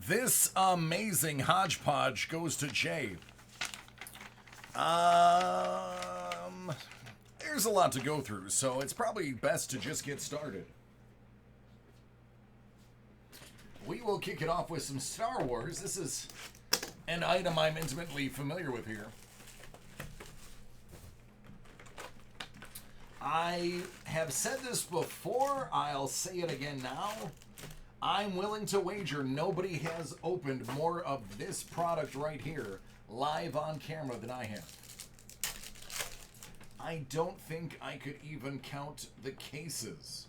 This amazing hodgepodge goes to Jay. There's a lot to go through, so it's probably best to just get started. We will kick it off with some Star Wars. This is an item I'm intimately familiar with here. I have said this before, I'll say it again now. I'm willing to wager nobody has opened more of this product right here live on camera than I have. I don't think I could even count the cases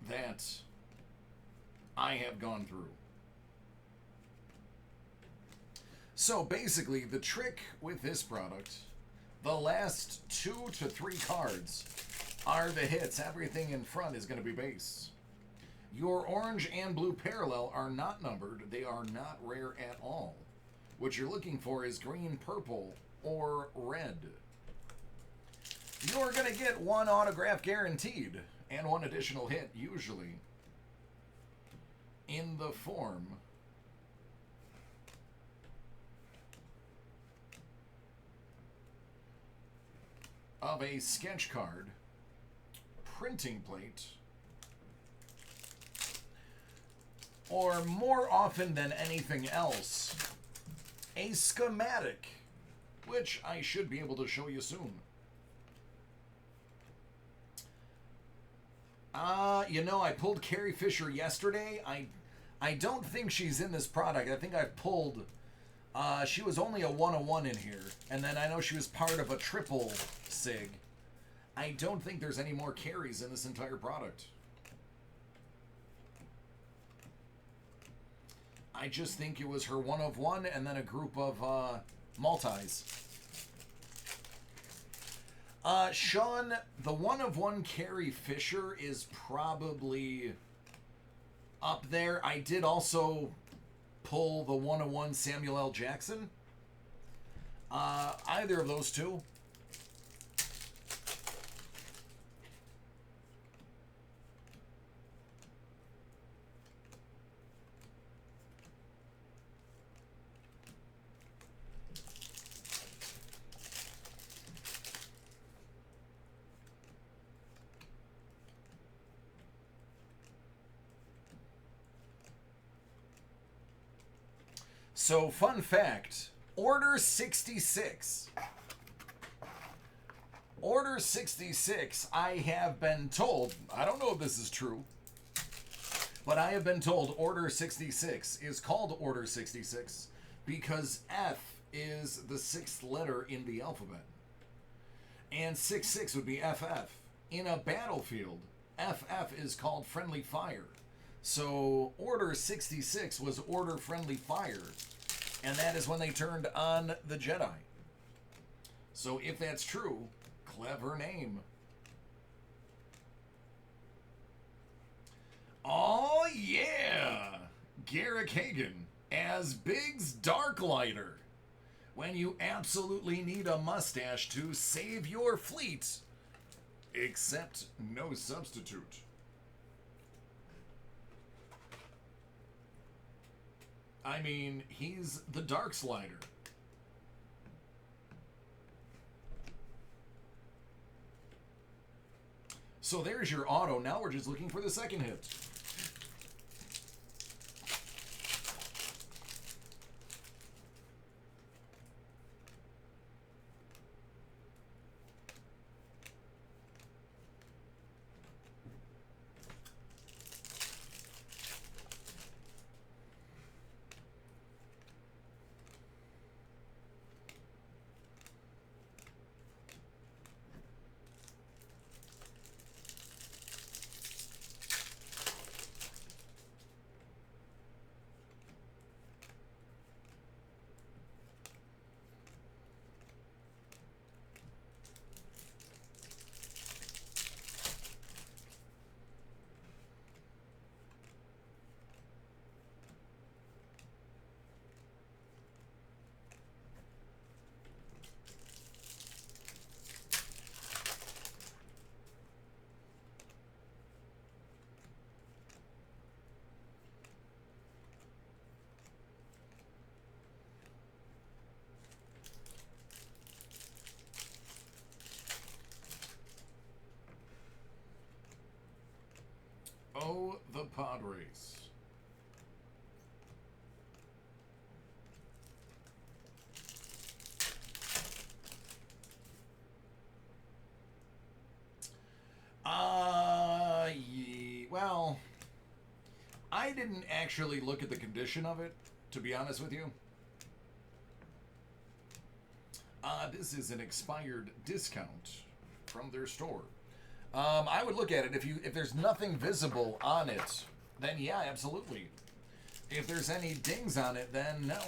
that I have gone through. So basically, the trick with this product, the last 2 to 3 cards are the hits. Everything in front is going to be base. Your orange and blue parallel are not numbered. They are not rare at all. What you're looking for is green, purple, or red. You're going to get 1 autograph guaranteed and 1 additional hit, usually in the form of a sketch card, printing plate, or more often than anything else, a schematic, which I should be able to show you soon. I pulled Carrie Fisher yesterday. I don't think she's in this product. I think I pulled, she was only a 101 in here. And then I know she was part of a triple sig. I don't think there's any more Carries in this entire product. I just think it was her 1 of 1 and then a group of multis. Sean, the 1 of 1 Carrie Fisher is probably up there. I did also pull the 1 of 1 Samuel L. Jackson. Either of those two. So, fun fact, Order 66. Order 66, I have been told, I don't know if this is true, but I have been told Order 66 is called Order 66 because F is the 6th letter in the alphabet. And 66 would be FF. In a battlefield, FF is called friendly fire. So Order 66 was Order Friendly Fire. And that is when they turned on the Jedi. So if that's true, clever name. Oh yeah! Garrick Hagan as Biggs Darklighter. When you absolutely need a mustache to save your fleet. Except no substitute. I mean, he's the Dark Slider. So there's your auto. Now we're just looking for the second hit. the pod race. Well, I didn't actually look at the condition of it, to be honest with you. This is an expired discount from their store. I would look at it if there's nothing visible on it, then yeah, absolutely. If there's any dings on it, then no.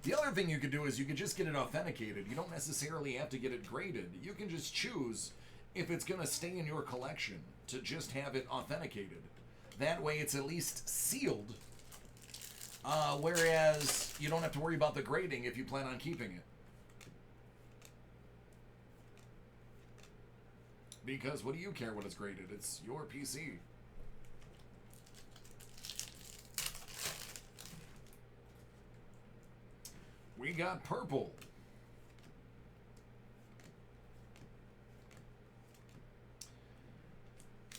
The other thing you could do is you could just get it authenticated. You don't necessarily have to get it graded. You can just choose if it's going to stay in your collection to just have it authenticated. That way it's at least sealed, whereas you don't have to worry about the grading if you plan on keeping it. Because what do you care what it's graded? It's your PC. We got purple.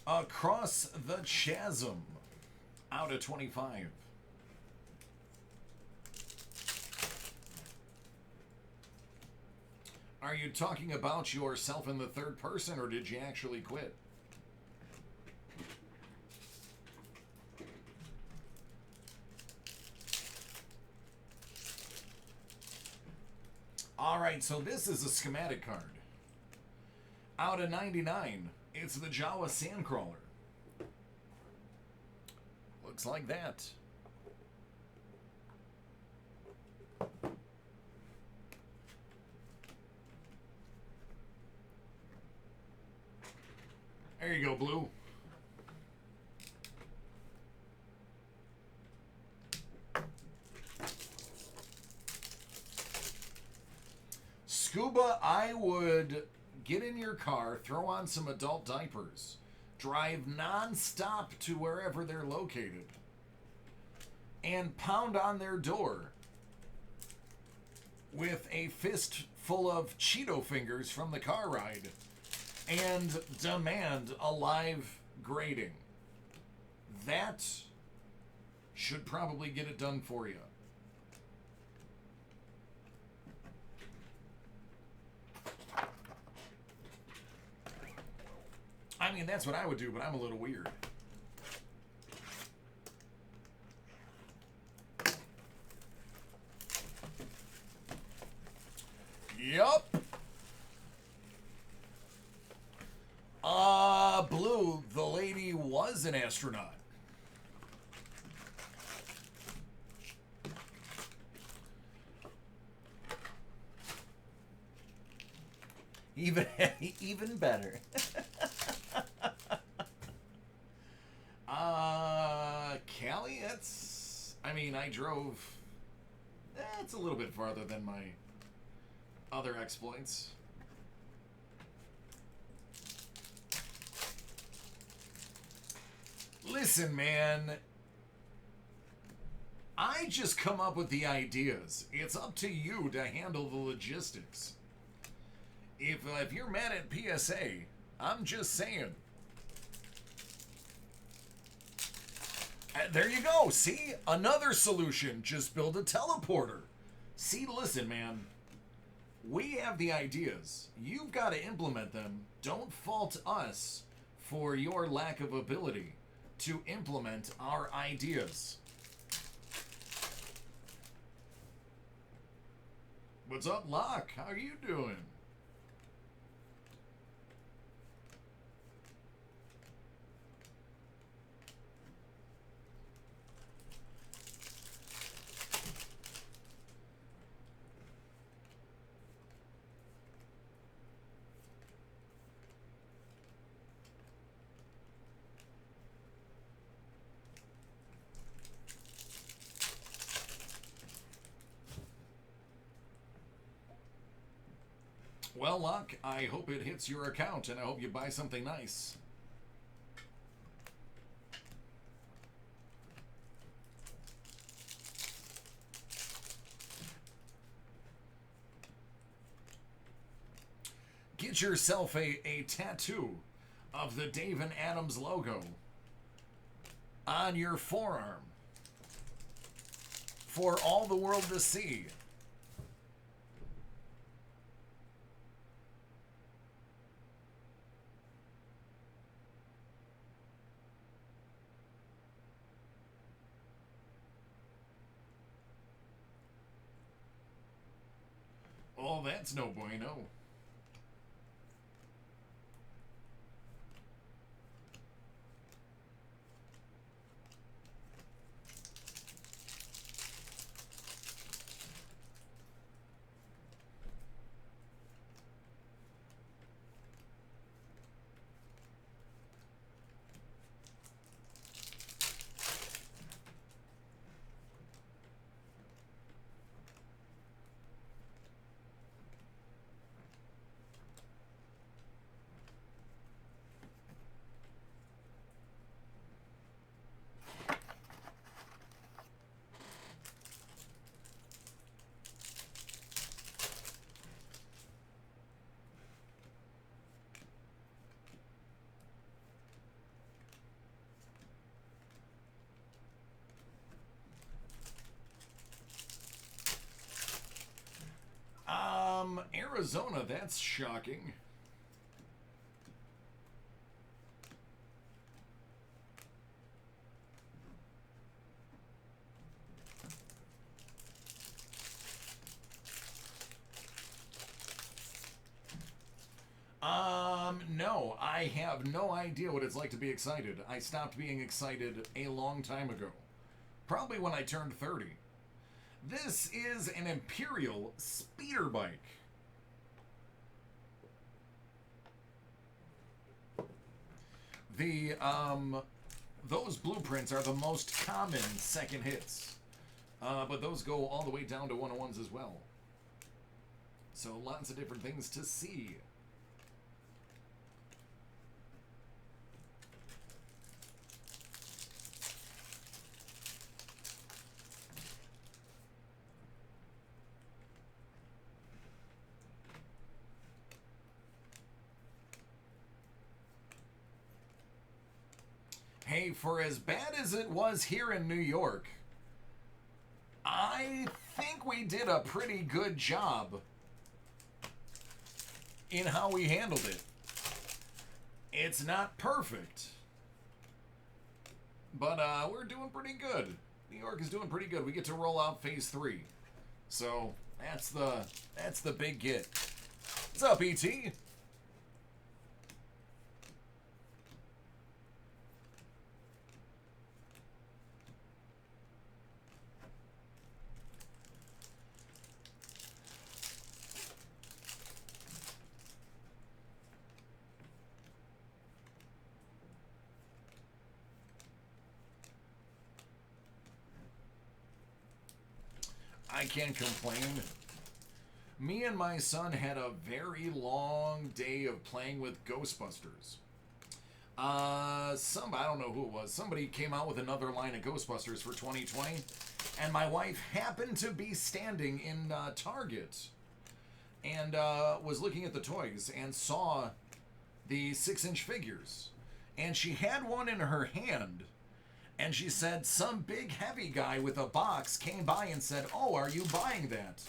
Across the Chasm, out of 25. Are you talking about yourself in the third person, or did you actually quit? Alright, so this is a schematic card. Out of 99, it's the Jawa Sandcrawler. Looks like that. There you go, Blue. Scuba, I would get in your car, throw on some adult diapers, drive non-stop to wherever they're located, and pound on their door with a fist full of Cheeto fingers from the car ride and demand a live grading. That should probably get it done for you. I mean, that's what I would do, but I'm a little weird. Yup. Blue, the lady was an astronaut. Even better. Callie, I mean, I drove, it's a little bit farther than my other exploits. Listen, man, I just come up with the ideas. It's up to you to handle the logistics. If you're mad at PSA, I'm just saying. There you go. See? Another solution. Just build a teleporter. See, listen, man. We have the ideas. You've got to implement them. Don't fault us for your lack of ability to implement our ideas. What's up, Locke? How are you doing? Well, Locke, I hope it hits your account, and I hope you buy something nice. Get yourself a tattoo of the Dave and Adams logo on your forearm for all the world to see. Oh, that's no bueno. Arizona, that's shocking. No, I have no idea what it's like to be excited. I stopped being excited a long time ago. Probably when I turned 30. This is an Imperial speeder bike. The, those blueprints are the most common second hits. But those go all the way down to 101s as well. So lots of different things to see. Hey, for as bad as it was here in New York, I think we did a pretty good job in how we handled it. It's not perfect, but we're doing pretty good. New York is doing pretty good. We get to roll out phase 3. So that's the big get. What's up, ET? I can't complain. Me and my son had a very long day of playing with Ghostbusters. I don't know who it was. Somebody came out with another line of Ghostbusters for 2020, and my wife happened to be standing in Target and was looking at the toys and saw the 6-inch figures, and she had one in her hand. And she said some big heavy guy with a box came by and said, "Oh, are you buying that?"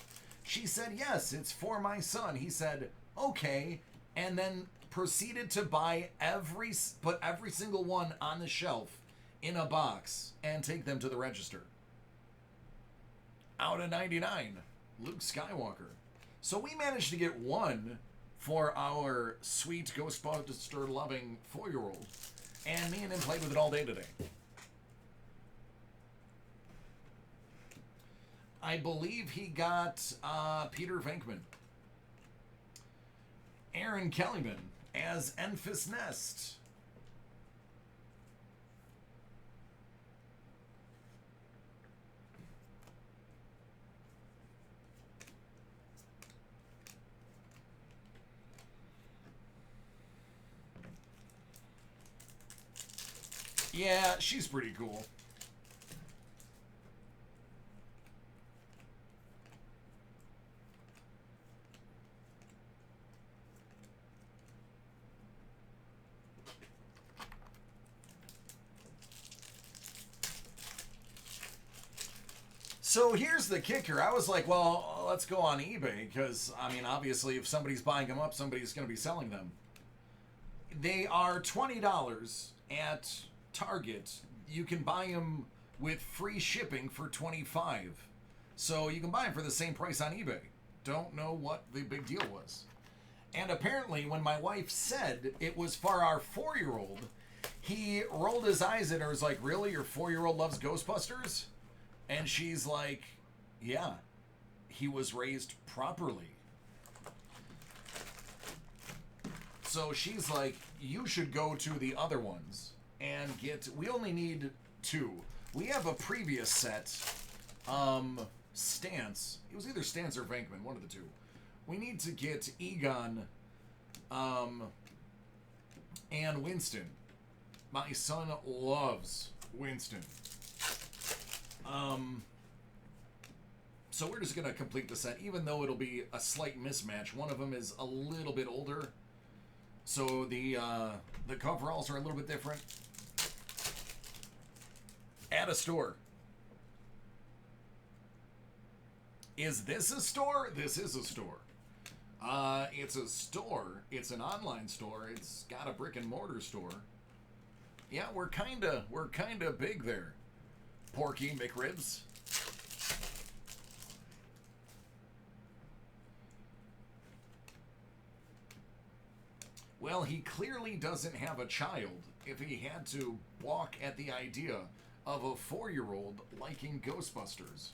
She said, "Yes, it's for my son." He said, "Okay," and then proceeded to put every single one on the shelf in a box and take them to the register. Out of 99, Luke Skywalker. So we managed to get one for our sweet Ghostbuster loving 4-year-old, and me and him played with it all day today. I believe he got Peter Venkman. Aaron Kellyman as Enfys Nest. Yeah, she's pretty cool. So here's the kicker. I was like, well, let's go on eBay because, I mean, obviously, if somebody's buying them up, somebody's going to be selling them. They are $20 at Target. You can buy them with free shipping for $25. So you can buy them for the same price on eBay. Don't know what the big deal was. And apparently, when my wife said it was for our 4-year-old, he rolled his eyes at her and was like, really? Your 4-year-old loves Ghostbusters? And she's like, yeah, he was raised properly. So she's like, you should go to the other ones and get, we only need 2. We have a previous set, Stance. It was either Stance or Venkman, one of the 2. We need to get Egon, and Winston. My son loves Winston. So we're just going to complete the set, even though it'll be a slight mismatch. One of them is a little bit older, so the coveralls are a little bit different. At a store. Is this a store? This is a store. It's a store. It's an online store. It's got a brick and mortar store. Yeah, we're kinda big there. Porky McRibs. Well, he clearly doesn't have a child if he had to balk at the idea of a 4-year-old liking Ghostbusters.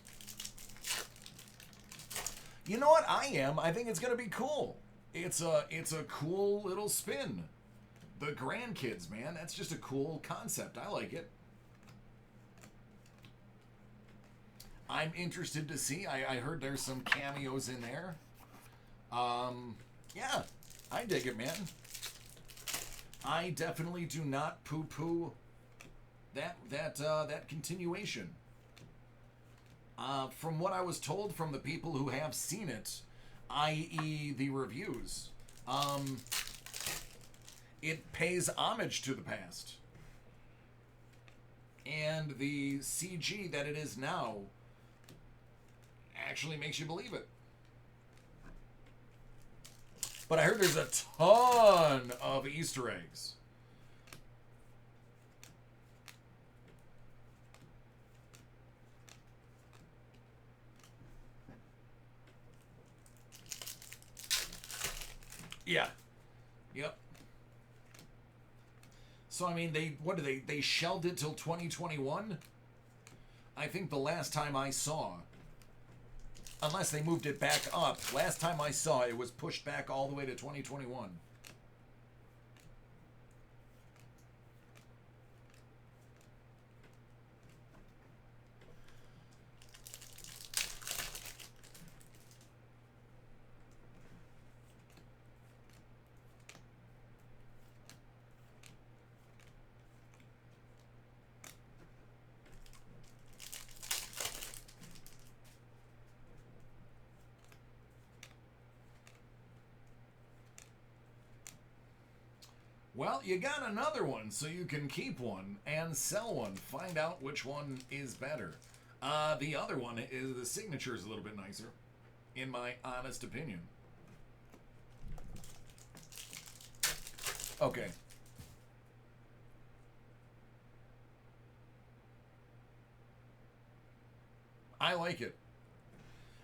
You know what? I am. I think it's going to be cool. It's a cool little spin. The grandkids, man. That's just a cool concept. I like it. I'm interested to see. I heard there's some cameos in there. Yeah. I dig it, man. I definitely do not poo-poo that continuation. From what I was told from the people who have seen it, i.e. the reviews, it pays homage to the past. And the CG that it is now actually makes you believe it. But I heard there's a ton of Easter eggs. Yeah. Yep. So, I mean, they shelved it till 2021? I think the last time I saw, unless they moved it back up, last time I saw it was pushed back all the way to 2021. Well, you got another one, so you can keep one and sell one. Find out which one is better. The other one is the signature is a little bit nicer, in my honest opinion. Okay. I like it.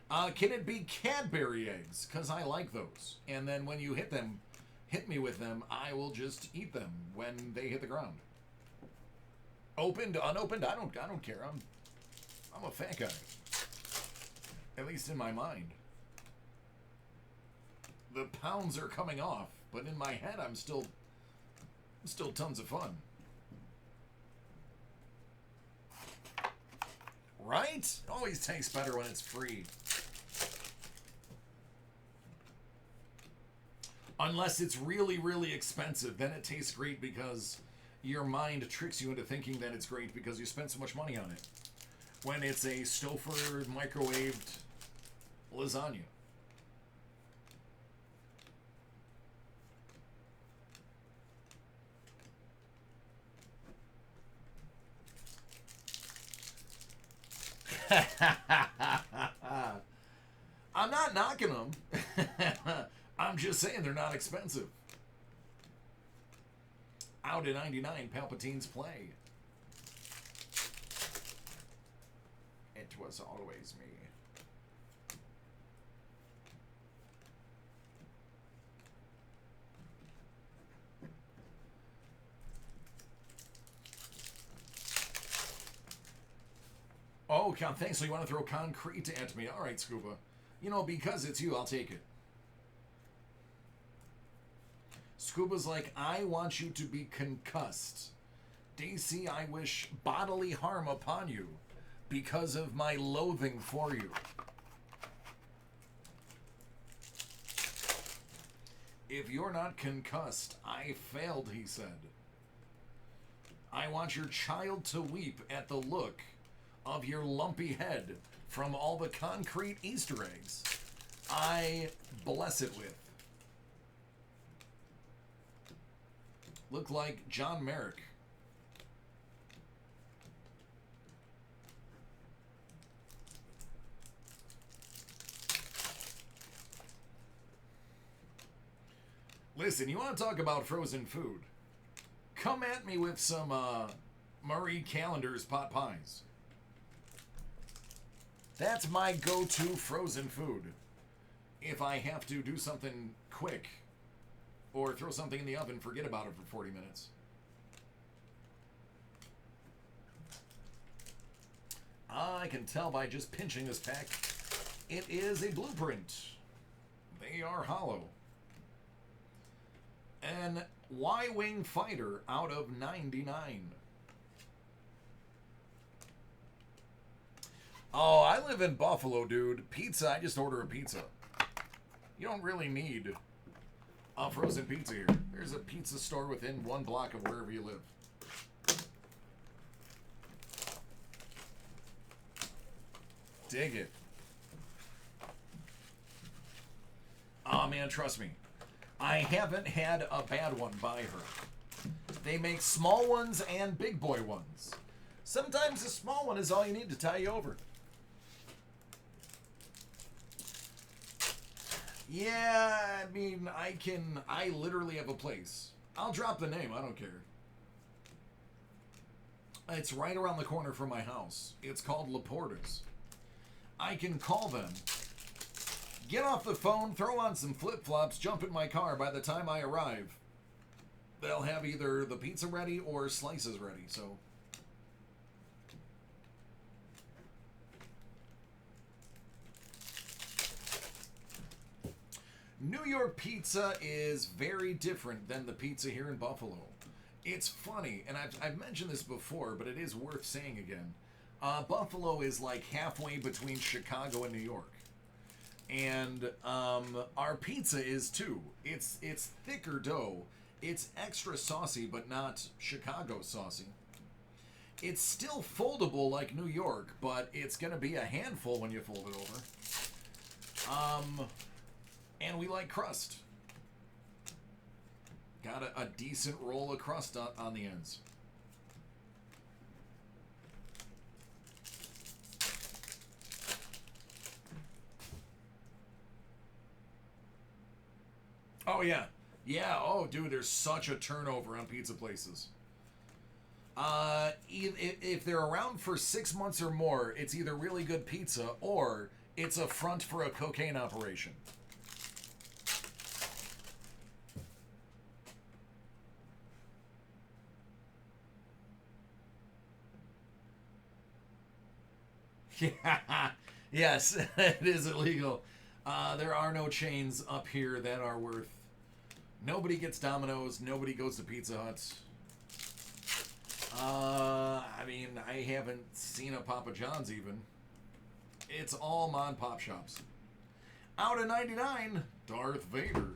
Can it be Cadbury eggs? Because I like those. And then when you hit me with them, I will just eat them when they hit the ground. Opened, unopened, I don't care. I'm a fat guy. At least in my mind. The pounds are coming off, but in my head I'm still tons of fun. Right? It always tastes better when it's free. Unless it's really, really expensive, then it tastes great because your mind tricks you into thinking that it's great because you spent so much money on it. When it's a Stouffer microwaved lasagna. I'm not knocking them. I'm just saying they're not expensive. Out at 99, Palpatine's play. It was always me. Oh, thanks. So you want to throw concrete at me? All right, Scuba. You know, because it's you, I'll take it. Scuba's like, I want you to be concussed. DC, I wish bodily harm upon you because of my loathing for you. If you're not concussed, I failed, he said. I want your child to weep at the look of your lumpy head from all the concrete Easter eggs I bless it with. Look like John Merrick. Listen, you want to talk about frozen food? Come at me with some Marie Callender's pot pies. That's my go-to frozen food. If I have to do something quick or throw something in the oven, forget about it for 40 minutes. I can tell by just pinching this pack. It is a blueprint. They are hollow. An Y-Wing fighter out of 99. Oh, I live in Buffalo, dude. Pizza, I just order a pizza. You don't really need a frozen pizza here. There's a pizza store within 1 block of wherever you live. Dig it. Oh, man, trust me. I haven't had a bad one by her. They make small ones and big boy ones. Sometimes a small one is all you need to tie you over. Yeah, I mean, I literally have a place. I'll drop the name, I don't care. It's right around the corner from my house. It's called Laporta's. I can call them, get off the phone, throw on some flip-flops, jump in my car. By the time I arrive, they'll have either the pizza ready or slices ready, so... New York pizza is very different than the pizza here in Buffalo. It's funny, and I've mentioned this before, but it is worth saying again. Buffalo is like halfway between Chicago and New York. And our pizza is too. It's thicker dough. It's extra saucy, but not Chicago saucy. It's still foldable like New York, but it's going to be a handful when you fold it over. And we like crust. Got a decent roll of crust on the ends. Oh, yeah. Yeah, oh, dude, there's such a turnover on pizza places. If they're around for 6 months or more, it's either really good pizza or it's a front for a cocaine operation. Yeah, yes, it is illegal. There are no chains up here that are worth... Nobody gets Domino's. Nobody goes to Pizza Hut. I mean, I haven't seen a Papa John's even. It's all mom and pop shops. Out of 99, Darth Vader.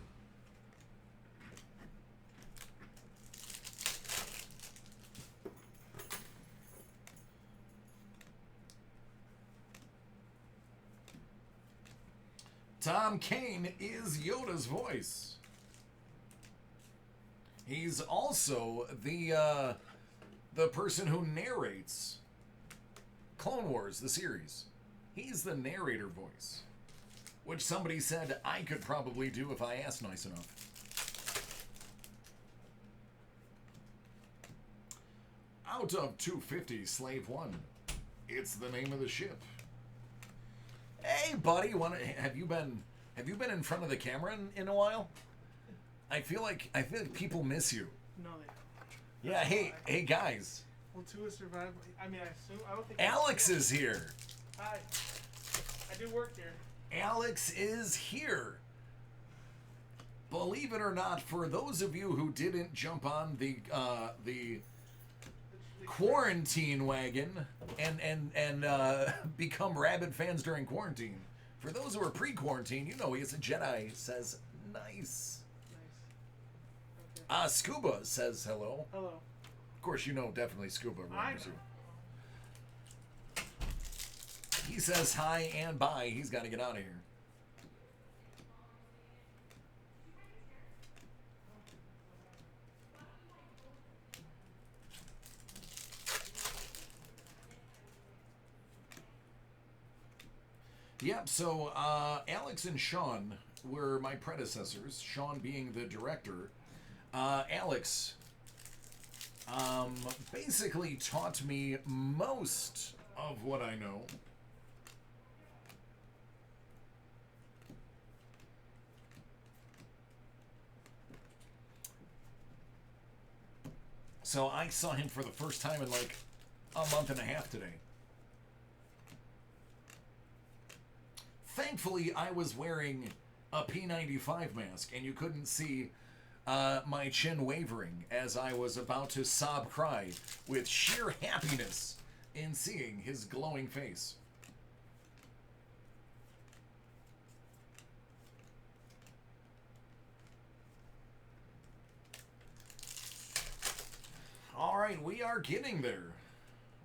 Tom Kane is Yoda's voice. He's also the person who narrates Clone Wars, the series. He's the narrator voice, which somebody said I could probably do if I asked nice enough. Out of 250, Slave 1. It's the name of the ship. Hey, buddy, have you been in front of the camera in a while? I feel like people miss you. No, they don't. Yeah, hey guys. Well, two is survival. I mean, I don't think. Alex is here. Hi. I do work here. Alex is here. Believe it or not, for those of you who didn't jump on the quarantine wagon and become rabid fans during quarantine, for those who are pre-quarantine, you know he's a Jedi. Says nice. Okay. Scuba says hello. Hello. Of course, you know definitely Scuba remembers you. He says hi and bye. He's got to get out of here. Yep, so Alex and Sean were my predecessors, Sean being the director. Alex basically taught me most of what I know. So I saw him for the first time in like a month and a half today. Thankfully, I was wearing a P95 mask, and you couldn't see my chin wavering as I was about to sob cry with sheer happiness in seeing his glowing face. All right, we are getting there.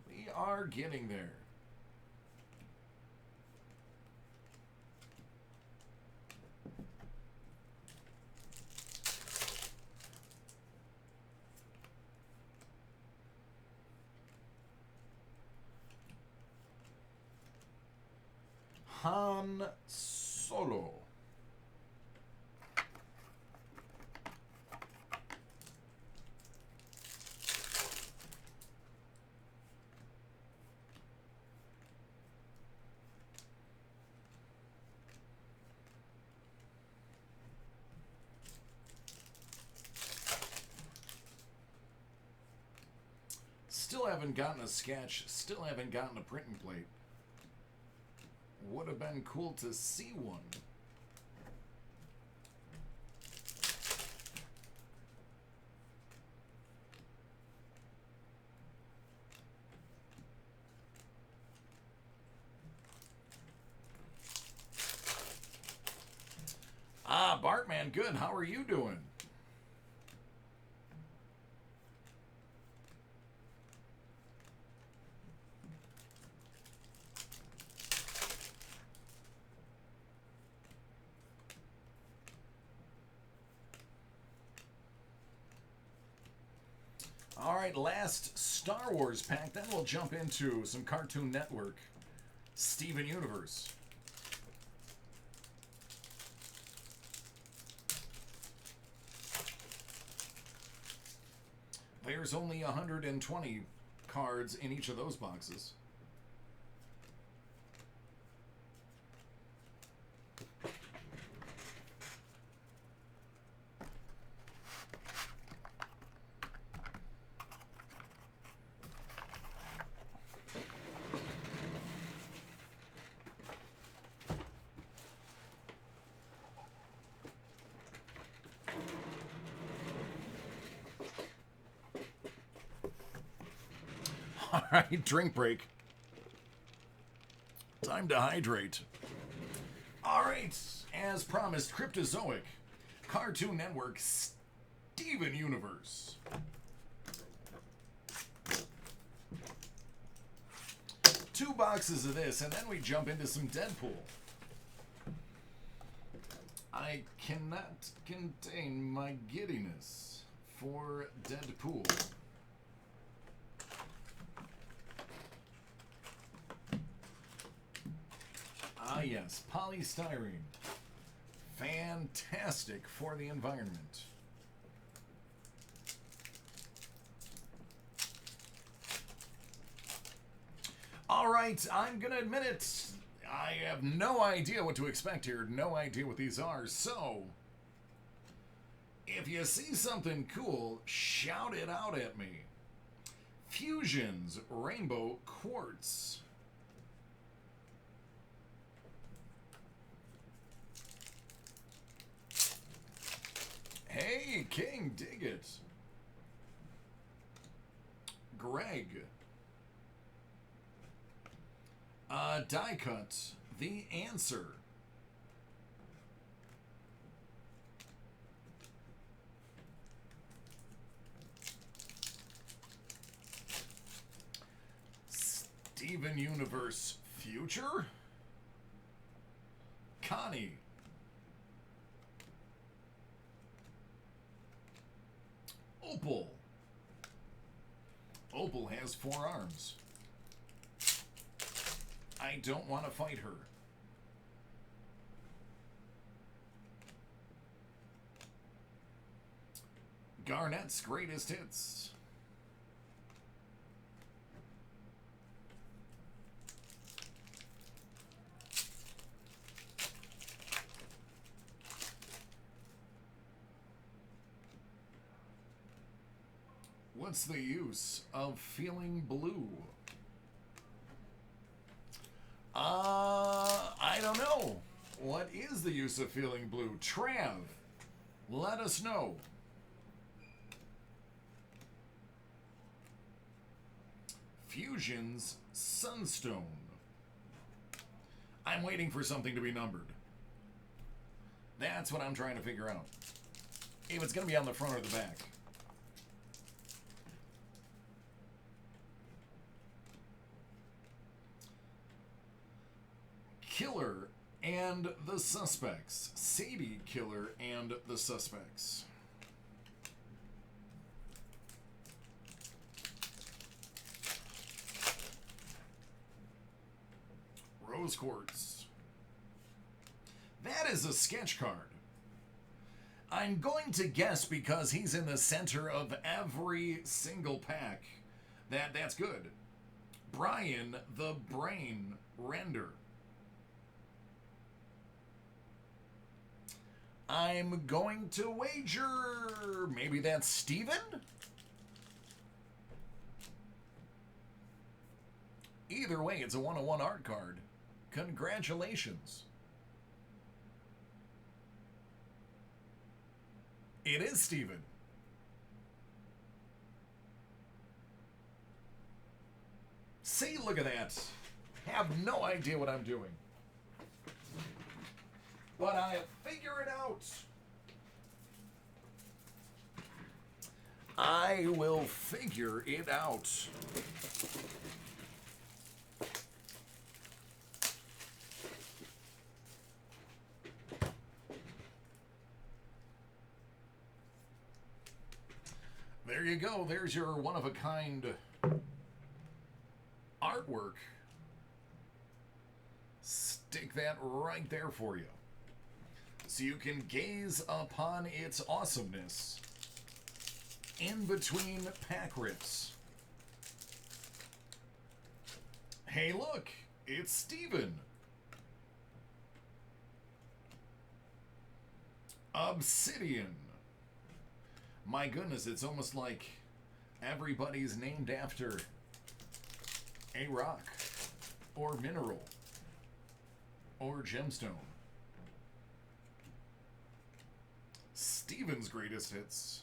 We are getting there. Han Solo. Still haven't gotten a sketch, still haven't gotten a printing plate. Would have been cool to see one. Bartman, good. How are you doing? All right, last Star Wars pack. Then we'll jump into some Cartoon Network, Steven Universe. There's only 120 cards in each of those boxes. All right, drink break. Time to hydrate. All right, as promised, Cryptozoic, Cartoon Network, Steven Universe. Two boxes of this, and then we jump into some Deadpool. I cannot contain my giddiness for Deadpool. yes, polystyrene. Fantastic for the environment. All right, I'm going to admit it. I have no idea what to expect here. No idea what these are. So, if you see something cool, shout it out at me. Fusions Rainbow Quartz. Hey, King, dig it. Greg. Die cut. The answer. Steven Universe Future. Connie. Opal. Opal has 4 arms. I don't want to fight her. Garnett's Greatest Hits. What's the use of feeling blue? I don't know. What is the use of feeling blue? Trav, let us know. Fusion's Sunstone. I'm waiting for something to be numbered. That's what I'm trying to figure out. If it's going to be on the front or the back. Killer and the Suspects. Sadie Killer and the Suspects. Rose Quartz. That is a sketch card. I'm going to guess because he's in the center of every single pack that's good. Brian the Brain Render. I'm going to wager maybe that's Steven? Either way, it's a 101 art card. Congratulations. It is Steven. See, look at that. Have no idea what I'm doing. But I figure it out. I will figure it out. There you go. There's your one-of-a-kind artwork. Stick that right there for you, so you can gaze upon its awesomeness in between pack rips. Hey, look, it's Steven. Obsidian. My goodness, it's almost like everybody's named after a rock or mineral or gemstone. Steven's Greatest Hits.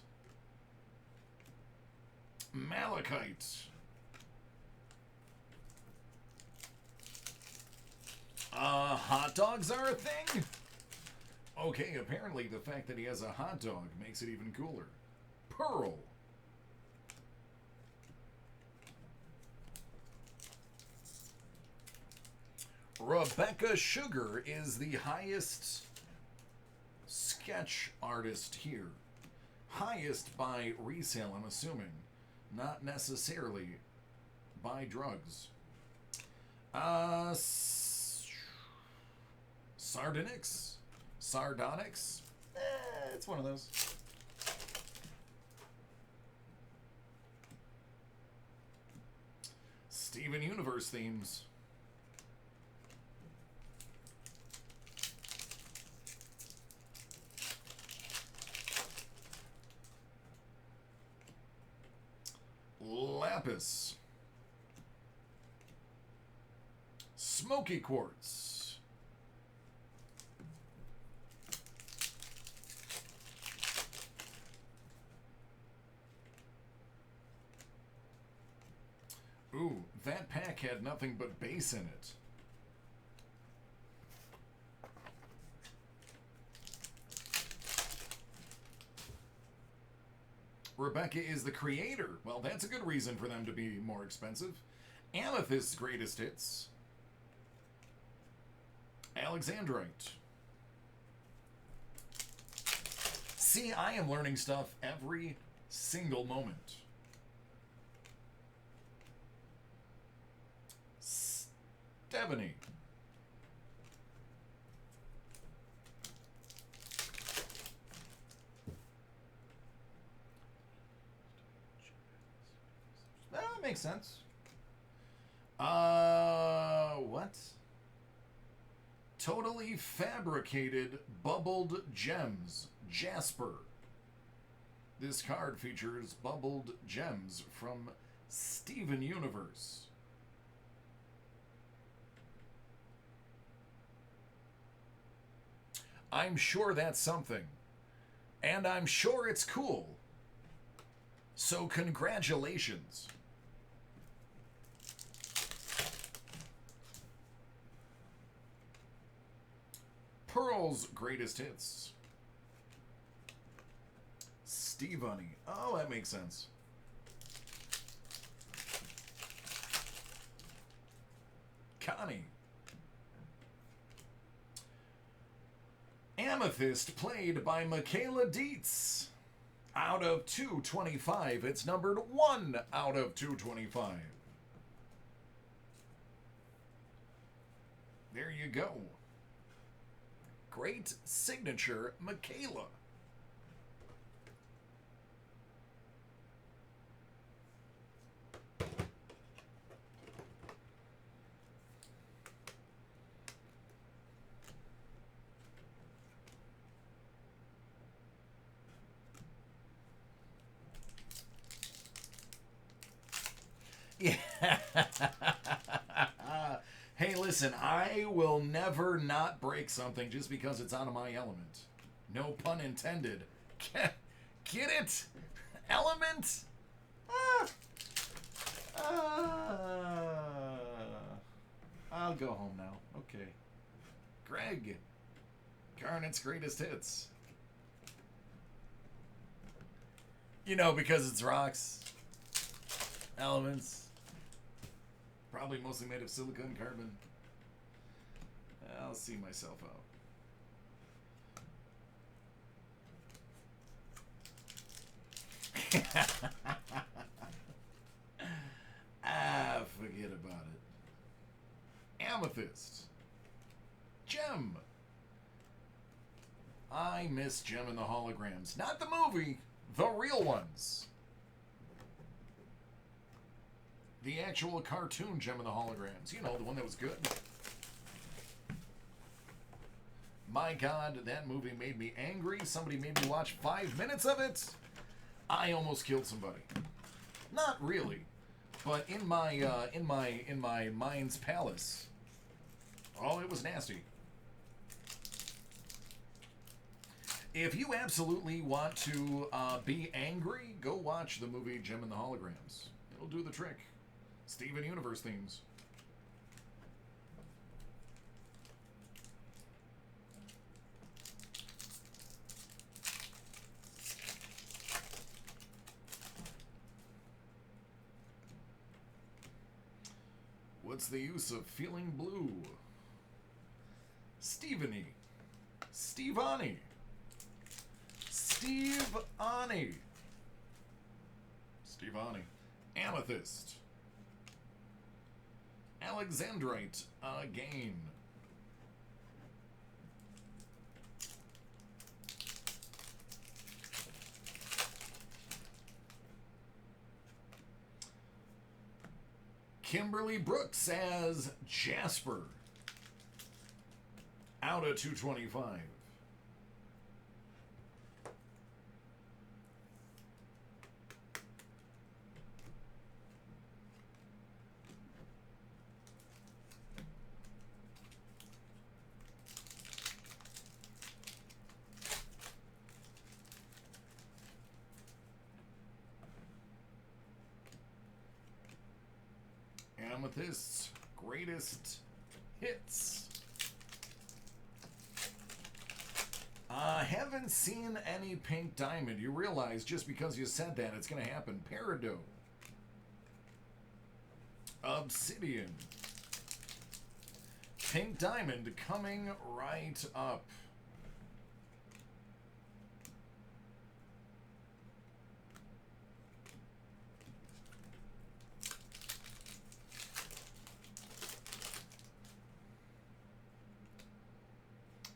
Malachite. Hot dogs are a thing? Okay, apparently the fact that he has a hot dog makes it even cooler. Pearl. Rebecca Sugar is the highest sketch artist here. Highest by resale, I'm assuming. Not necessarily by drugs. Sardonyx? Sardonyx? It's one of those. Steven Universe themes. Lapis. Smoky Quartz. Ooh, that pack had nothing but base in it. Rebecca is the creator. Well, that's a good reason for them to be more expensive. Amethyst's greatest hits. Alexandrite. See, I am learning stuff every single moment. Stephanie. That makes sense. What? Totally fabricated bubbled gems. Jasper. This card features bubbled gems from Steven Universe. I'm sure that's something. And I'm sure it's cool. So congratulations. Pearl's greatest hits. Steve Honey. Oh, that makes sense. Connie. Amethyst, played by Michaela Dietz. Out of 225, it's numbered 1 out of 225. There you go. Great signature, Michaela. Yeah. Hey, listen, I will never not break something just because it's out of my element. No pun intended. Get it? Element? I'll go home now. Okay. Greg. Garnet's greatest hits. You know, because it's rocks. Elements. Probably mostly made of silica and carbon. I'll see myself out. Forget about it. Amethyst. Gem. I miss Gem and the Holograms. Not the movie, the real ones. The actual cartoon Gem and the Holograms. You know, the one that was good. My God, that movie made me angry. Somebody made me watch 5 minutes of it. I almost killed somebody. Not really, but in my mind's palace. Oh, it was nasty. If you absolutely want to be angry, go watch the movie Gem and the Holograms. It'll do the trick. Steven Universe themes. What's the use of feeling blue? Stevenie. Stevani. Stevani. Stevani. Amethyst. Alexandrite again. Kimberly Brooks as Jasper. Out of 225. Amethyst Greatest Hits. Haven't seen any pink diamond. You realize just because you said that it's going to happen. Peridot. Obsidian. Pink diamond coming right up.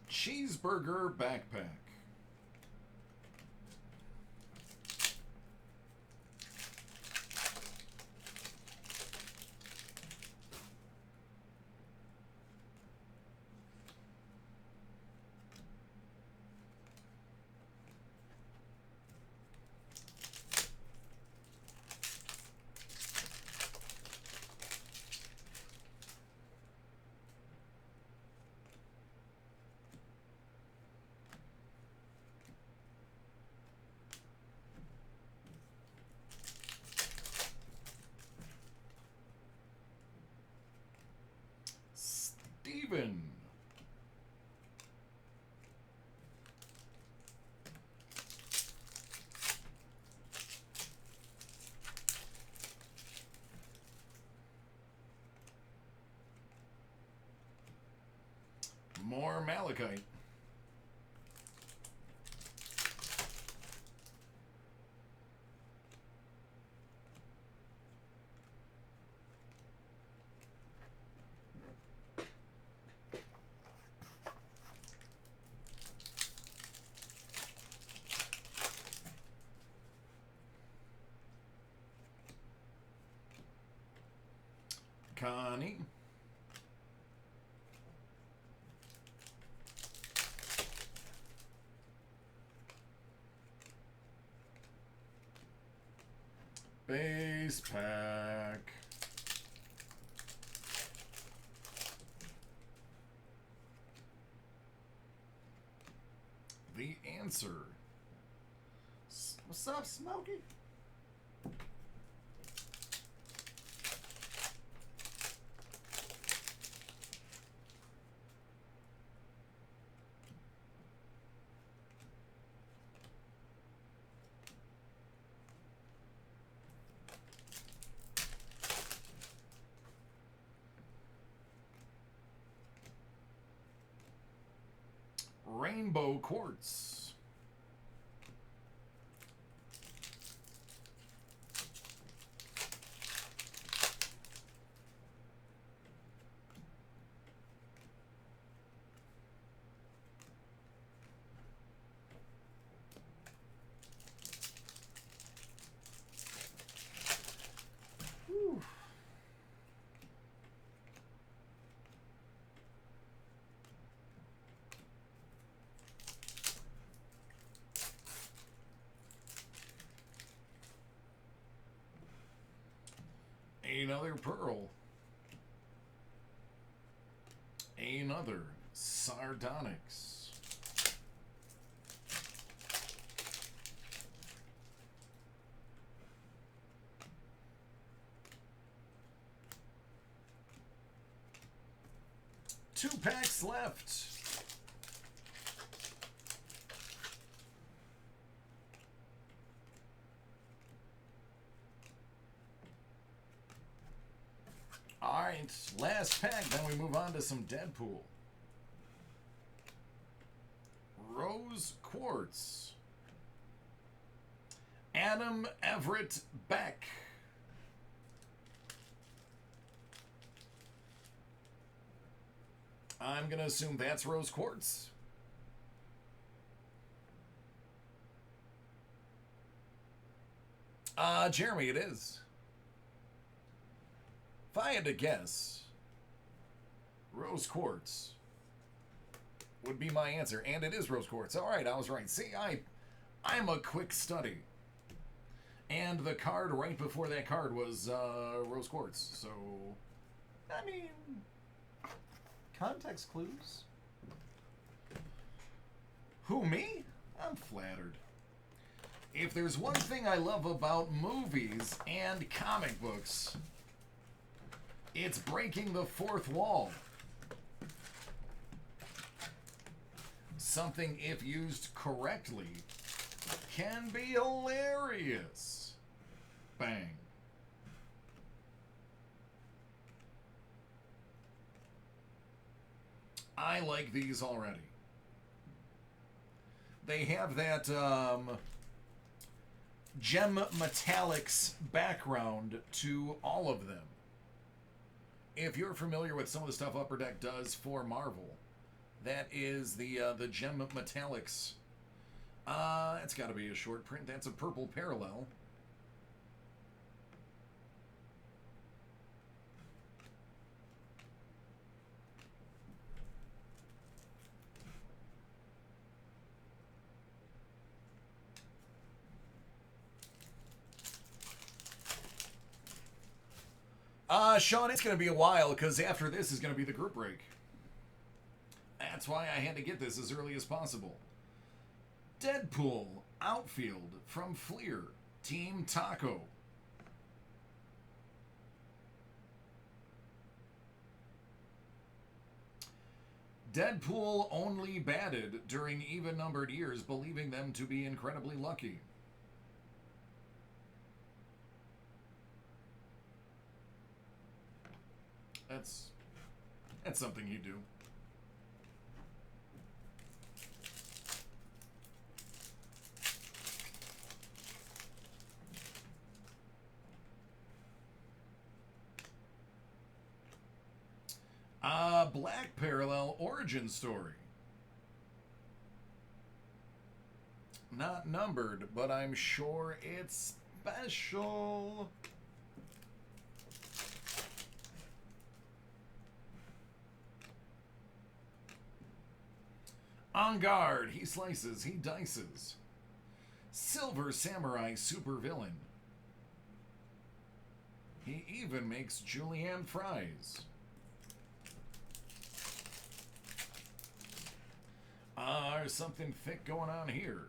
Cheeseburger backpack. Steven. More malachite. Connie. Base pack. The answer. What's up, Smokey? Rainbow quartz. Whew. Another pearl. Another sardonyx. Two packs left. All right, last pack, then we move on to some Deadpool. Rose quartz. Adam Everett Beck. I'm going to assume that's rose quartz. Jeremy, it is. If I had to guess, rose quartz would be my answer, and it is rose quartz. All right, I was right. See, I'm a quick study. And the card right before that card was rose quartz. So, I mean, context clues. Who, me? I'm flattered. If there's one thing I love about movies and comic books, it's breaking the fourth wall. Something, if used correctly, can be hilarious. Bang. I like these already. They have that gem metallics background to all of them. If you're familiar with some of the stuff Upper Deck does for Marvel, that is the gem metallics. It's got to be a short print. That's a purple parallel. Sean, it's going to be a while because after this is going to be the group break. That's why I had to get this as early as possible. Deadpool outfield from Fleer, Team Taco. Deadpool only batted during even-numbered years, believing them to be incredibly lucky. That's something you do. Black Parallel origin story. Not numbered, but I'm sure it's special. On guard, he slices, he dices. Silver Samurai supervillain. He even makes julienne fries. There's something thick going on here.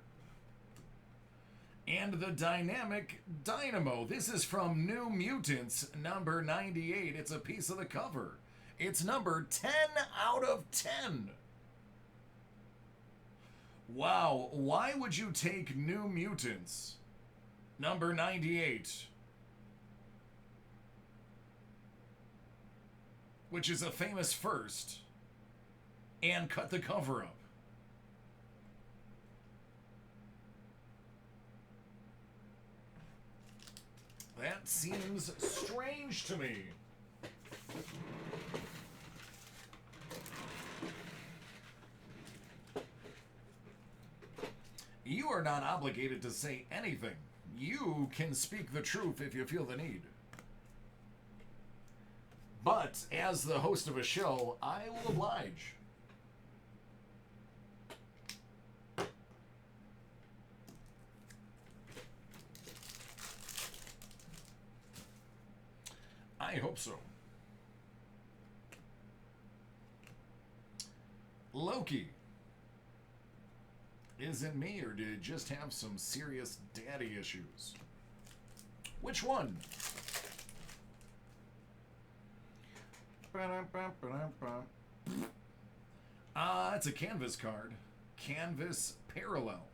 And the dynamic Dynamo. This is from New Mutants, number 98. It's a piece of the cover. It's number 10 out of 10. Wow, why would you take New Mutants, number 98, which is a famous first, and cut the cover up? That seems strange to me. You are not obligated to say anything. You can speak the truth if you feel the need. But as the host of a show, I will oblige. I hope so. Loki. Is it me, or did it just have some serious daddy issues? Which one? It's a canvas card. Canvas Parallel.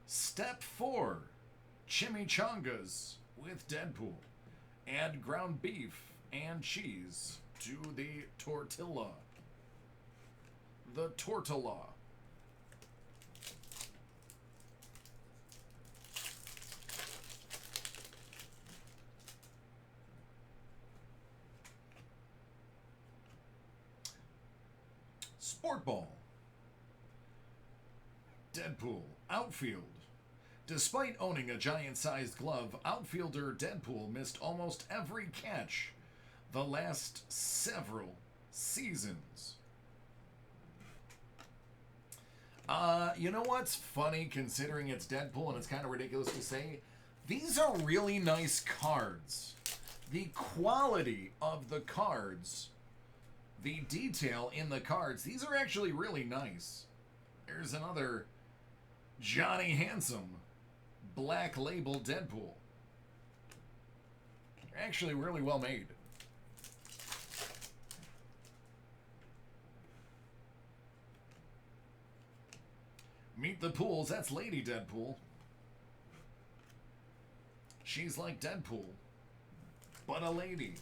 Step 4, chimichangas with Deadpool. Add ground beef and cheese to the tortilla. The tortilla. Sport Ball. Deadpool, outfield. Despite owning a giant-sized glove, outfielder Deadpool missed almost every catch the last several seasons. You know what's funny, considering it's Deadpool and it's kind of ridiculous to say? These are really nice cards. The quality of the cards, the detail in the cards, these are actually really nice. There's another Johnny Handsome Black Label Deadpool. They're actually really well made. Meet the Pools, that's Lady Deadpool. She's like Deadpool, but a lady.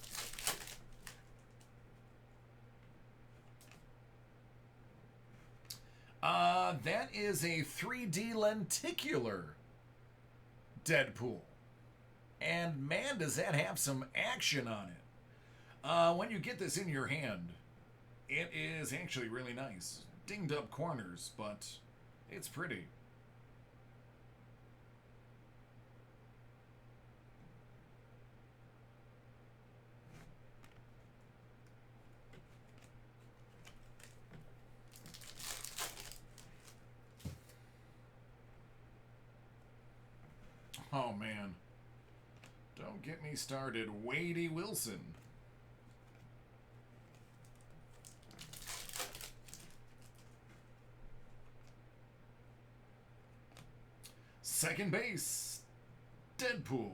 That is a 3D lenticular Deadpool. And man, does that have some action on it. When you get this in your hand, it is actually really nice. Dinged up corners, but it's pretty. Oh man, don't get me started. Wadey Wilson. Second base, Deadpool.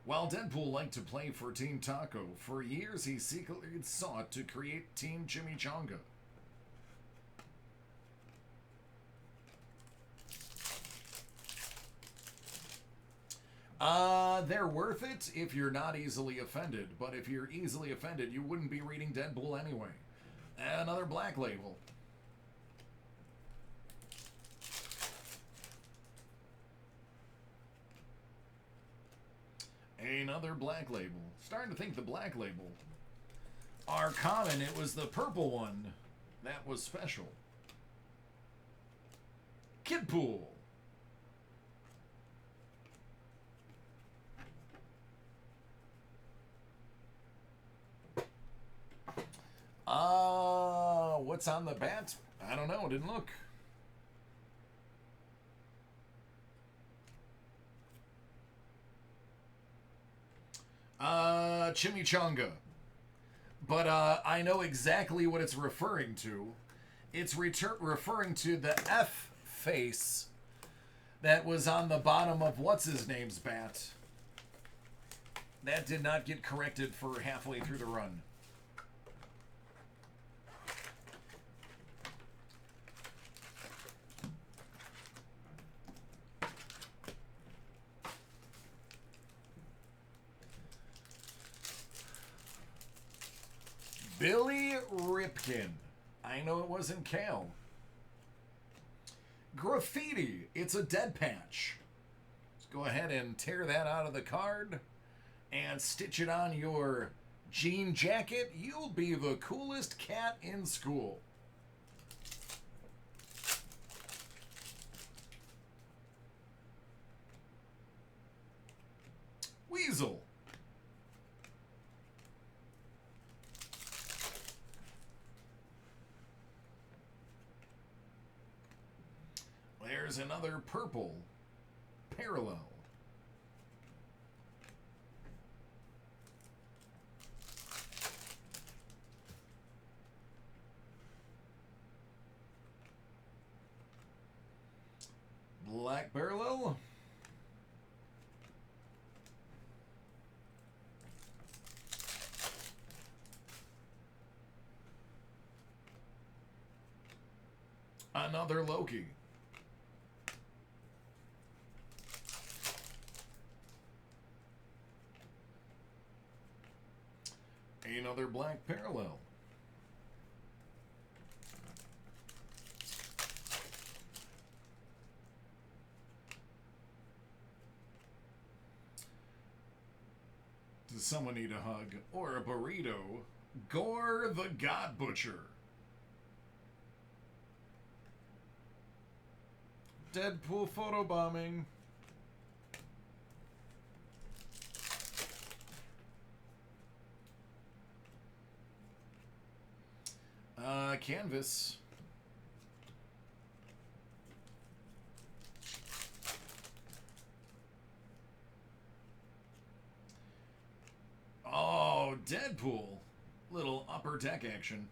While Deadpool liked to play for Team Taco, for years he secretly sought to create Team Chimichanga. They're worth it if you're not easily offended, but if you're easily offended, you wouldn't be reading Deadpool anyway. Another Black Label. Another Black Label. Starting to think the Black Label are common. It was the purple one that was special. Kidpool. What's on the bat? I don't know. Didn't look. Chimichanga. But I know exactly what it's referring to. It's referring to the F face that was on the bottom of what's-his-name's bat. That did not get corrected for halfway through the run. Billy Ripken. I know it wasn't Cal. Graffiti. It's a dead patch. Let's go ahead and tear that out of the card and stitch it on your jean jacket. You'll be the coolest cat in school. Weasel. There's another purple parallel. Black parallel. Another Loki. Another black parallel. Does someone need a hug or a burrito? Gore the God Butcher. Deadpool photobombing. Canvas. Oh, Deadpool. Little upper deck action.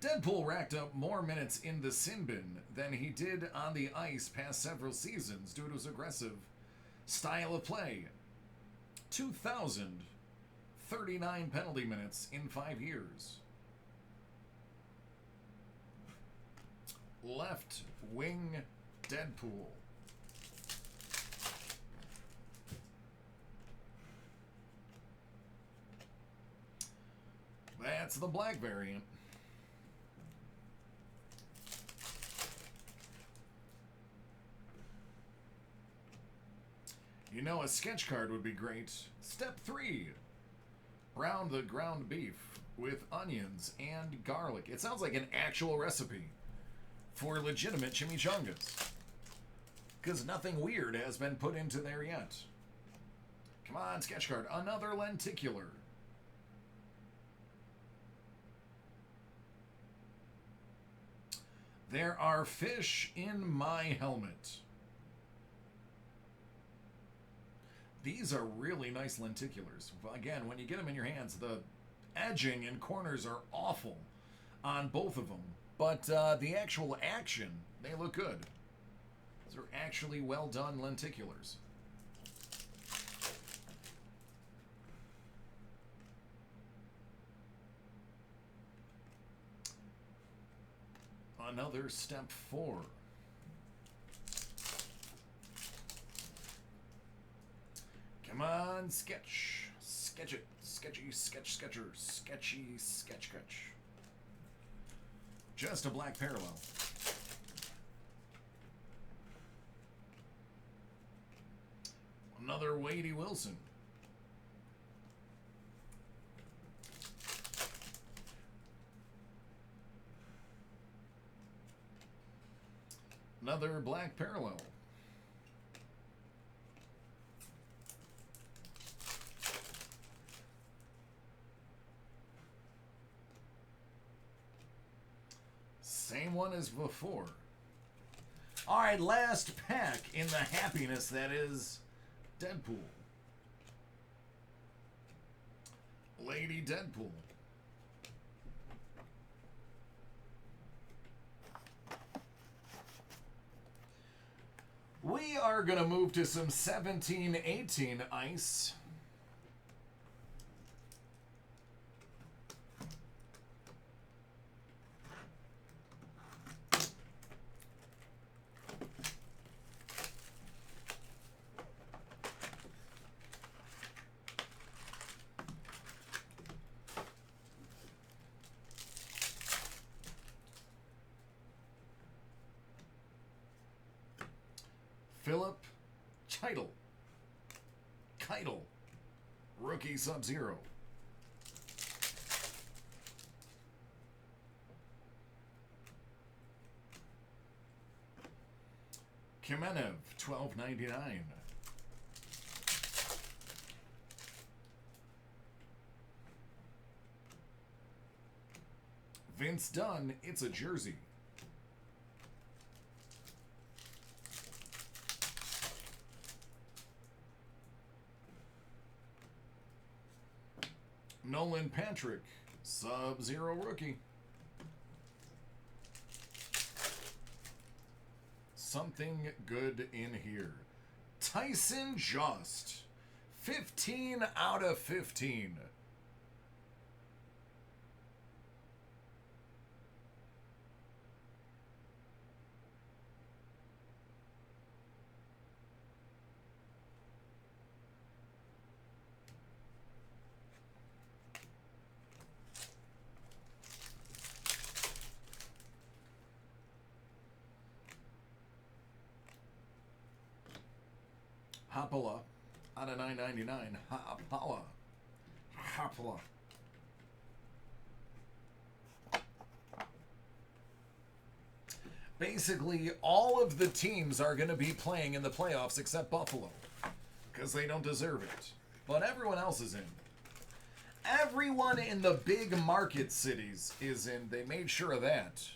Deadpool racked up more minutes in the sin bin than he did on the ice past several seasons due to his aggressive style of play. 2,039 penalty minutes in 5 years. Left wing Deadpool. That's the black variant. You know, a sketch card would be great. Step 3. Brown the ground beef with onions and garlic. It sounds like an actual recipe for legitimate chimichangas, because nothing weird has been put into there yet. Come on, sketch card. Another lenticular. There are fish in my helmet. These are really nice lenticulars. Again, when you get them in your hands, the edging and corners are awful on both of them. But the actual action, they look good. These are actually well done lenticulars. Another step 4. Come on, sketch. Sketch it. Sketchy, sketch, sketcher. Sketchy, sketch, sketch. Just a black parallel. Another Wadey Wilson. Another black parallel. Same one as before. All right, last pack in the happiness that is Deadpool. Lady Deadpool. We are going to move to some 17-18 ice. Philip Keitel, rookie Sub-Zero. Kamenev, $12.99. Vince Dunn, it's a jersey. Nolan Patrick, Sub-Zero rookie. Something good in here. Tyson Just, 15 out of 15. Hoppala out of $9.99. Hoppala. Basically, all of the teams are going to be playing in the playoffs except Buffalo. Because they don't deserve it. But everyone else is in. Everyone in the big market cities is in. They made sure of that.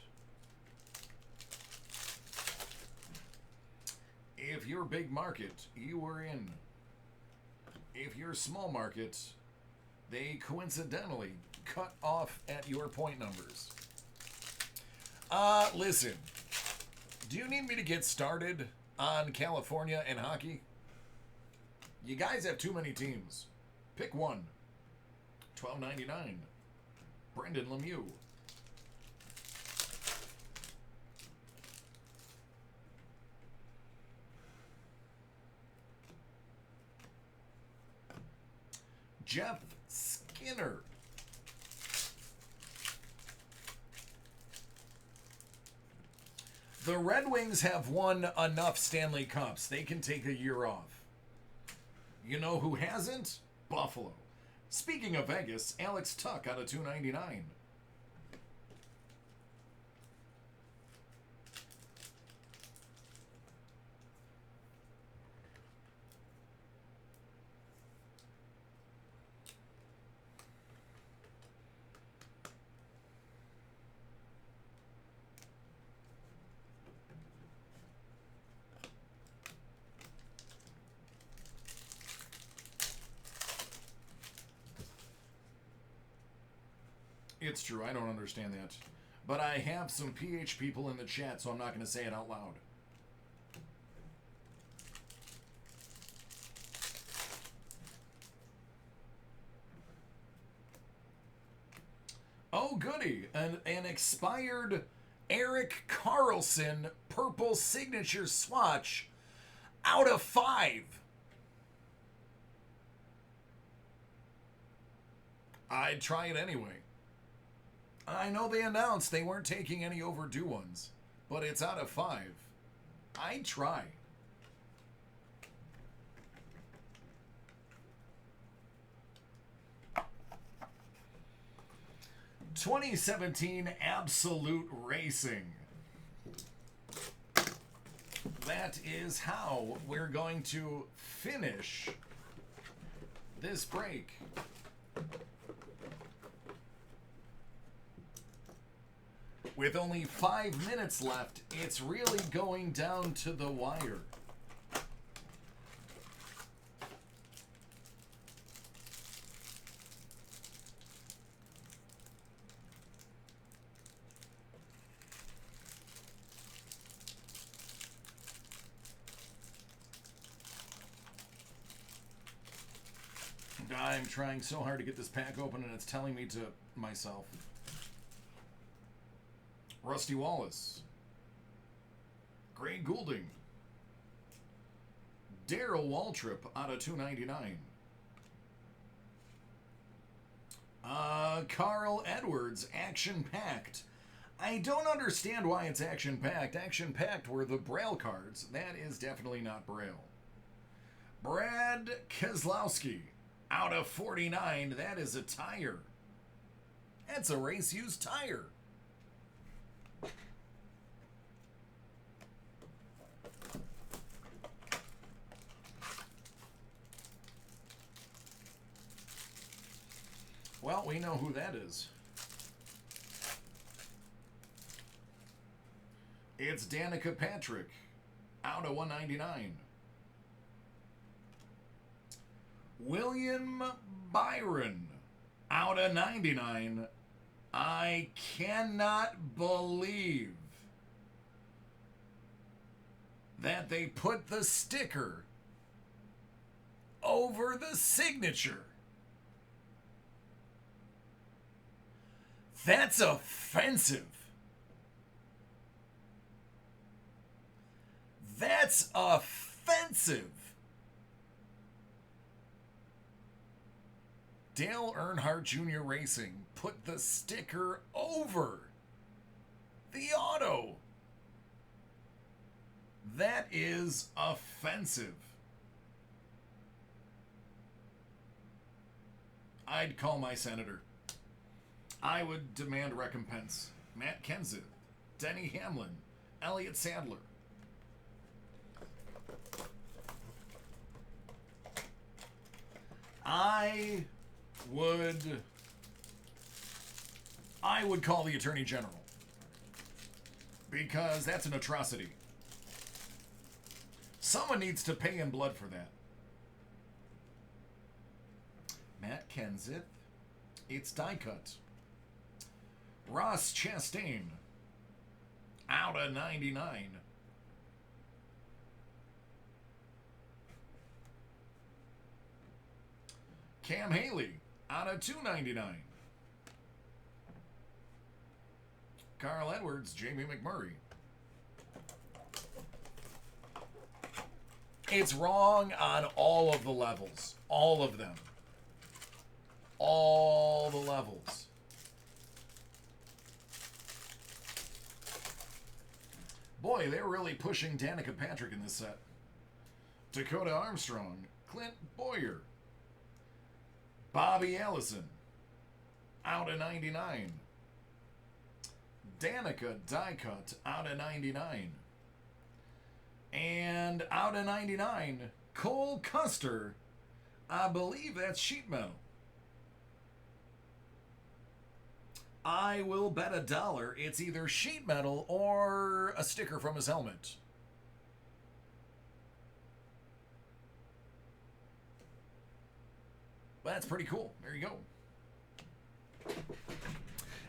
If you're big market, you were in. If you're small market, they coincidentally cut off at your point numbers. Listen. Do you need me to get started on California and hockey? You guys have too many teams. Pick one. $12.99. Brendan Lemieux. Jeff Skinner. The Red Wings have won enough Stanley Cups. They can take a year off. You know who hasn't? Buffalo. Speaking of Vegas, Alex Tuck out of $2.99. It's true, I don't understand that. But I have some PH people in the chat, so I'm not going to say it out loud. Oh, goody. An expired Eric Carlson purple signature swatch out of 5. I'd try it anyway. I know they announced they weren't taking any overdue ones, but it's out of 5. I'd try. "2017 Absolute Racing." That is how we're going to finish this break. With only 5 minutes left, it's really going down to the wire. I'm trying so hard to get this pack open, and it's telling me to myself. Rusty Wallace. Gray Goulding. Darryl Waltrip out of $2.99. Carl Edwards, Action Packed. I don't understand why it's Action Packed. Action Packed were the Braille cards. That is definitely not Braille. Brad Keselowski, out of 49. That is a tire. That's a race-used tire. Well, we know who that is. It's Danica Patrick, out of $1.99. William Byron, out of $99. I cannot believe that they put the sticker over the signature. That's offensive. That's offensive. Dale Earnhardt Jr. Racing put the sticker over the auto. That is offensive. I'd call my senator. I would demand recompense. Matt Kenseth, Denny Hamlin, Elliott Sadler. I would call the Attorney General, because that's an atrocity. Someone needs to pay in blood for that. Matt Kenseth. It's die cut. Ross Chastain. Out of 99. Cam Haley. Out of 299. Carl Edwards. Jamie McMurray. It's wrong on all of the levels. All of them. All the levels. Boy, they're really pushing Danica Patrick in this set. Dakota Armstrong. Clint Boyer. Bobby Allison. Out of 99. Danica die cut. Out of 99. And out of 99, Cole Custer. I believe that's sheet metal. I will bet $1 it's either sheet metal or a sticker from his helmet. That's pretty cool. There you go.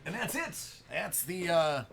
And that's it. That's the